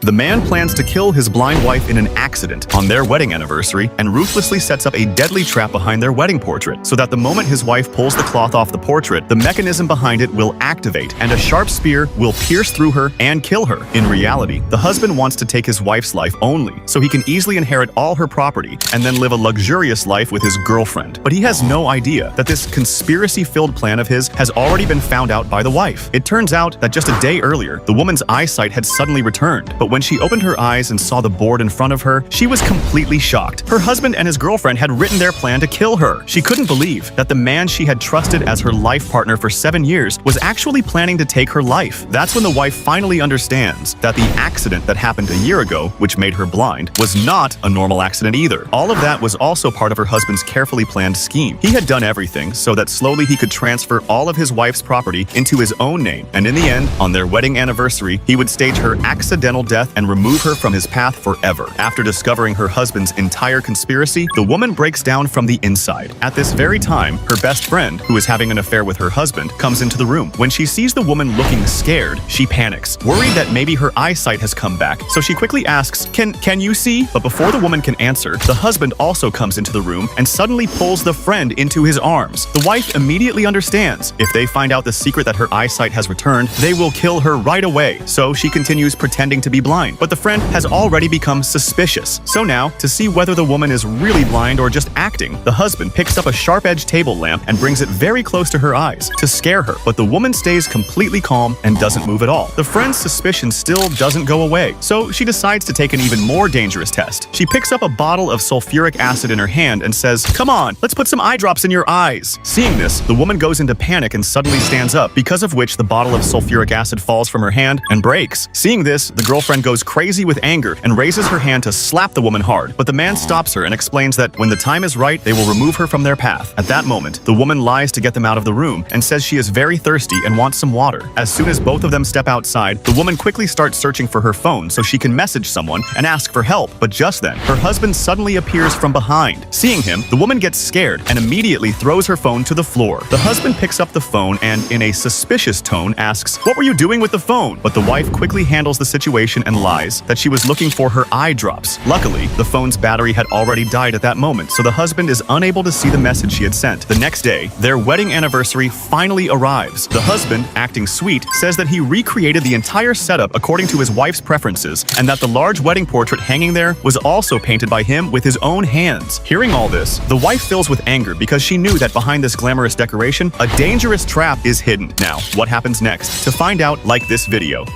The man plans to kill his blind wife in an accident on their wedding anniversary and ruthlessly sets up a deadly trap behind their wedding portrait so that the moment his wife pulls the cloth off the portrait, the mechanism behind it will activate and a sharp spear will pierce through her and kill her. In reality, the husband wants to take his wife's life only so he can easily inherit all her property and then live a luxurious life with his girlfriend. But he has no idea that this conspiracy-filled plan of his has already been found out by the wife. It turns out that just a day earlier, the woman's eyesight had suddenly returned, but when she opened her eyes and saw the board in front of her, she was completely shocked. Her husband and his girlfriend had written their plan to kill her. She couldn't believe that the man she had trusted as her life partner for 7 years was actually planning to take her life. That's when the wife finally understands that the accident that happened a year ago, which made her blind, was not a normal accident either. All of that was also part of her husband's carefully planned scheme. He had done everything so that slowly he could transfer all of his wife's property into his own name, and in the end, on their wedding anniversary, he would stage her accidental death and remove her from his path forever. After discovering her husband's entire conspiracy, the woman breaks down from the inside. At this very time, her best friend, who is having an affair with her husband, comes into the room. When she sees the woman looking scared, she panics, worried that maybe her eyesight has come back, so she quickly asks, Can you see? But before the woman can answer, the husband also comes into the room and suddenly pulls the friend into his arms. The wife immediately understands. If they find out the secret that her eyesight has returned, they will kill her right away. So she continues pretending to be blind, but the friend has already become suspicious. So now, to see whether the woman is really blind or just acting, the husband picks up a sharp-edged table lamp and brings it very close to her eyes to scare her, but the woman stays completely calm and doesn't move at all. The friend's suspicion still doesn't go away, so she decides to take an even more dangerous test. She picks up a bottle of sulfuric acid in her hand and says, "Come on, let's put some eye drops in your eyes." Seeing this, the woman goes into panic and suddenly stands up, because of which the bottle of sulfuric acid falls from her hand and breaks. Seeing this, the girlfriend goes crazy with anger and raises her hand to slap the woman hard, but the man stops her and explains that when the time is right, they will remove her from their path. At that moment, the woman lies to get them out of the room and says she is very thirsty and wants some water. As soon as both of them step outside, the woman quickly starts searching for her phone so she can message someone and ask for help, but just then, her husband suddenly appears from behind. Seeing him, the woman gets scared and immediately throws her phone to the floor. The husband picks up the phone and, in a suspicious tone, asks, "What were you doing with the phone?" But the wife quickly handles the situation and lies that she was looking for her eye drops. Luckily, the phone's battery had already died at that moment, so the husband is unable to see the message she had sent. The next day, their wedding anniversary finally arrives. The husband, acting sweet, says that he recreated the entire setup according to his wife's preferences, and that the large wedding portrait hanging there was also painted by him with his own hands. Hearing all this, the wife fills with anger because she knew that behind this glamorous decoration, a dangerous trap is hidden. Now, what happens next? To find out, like this video.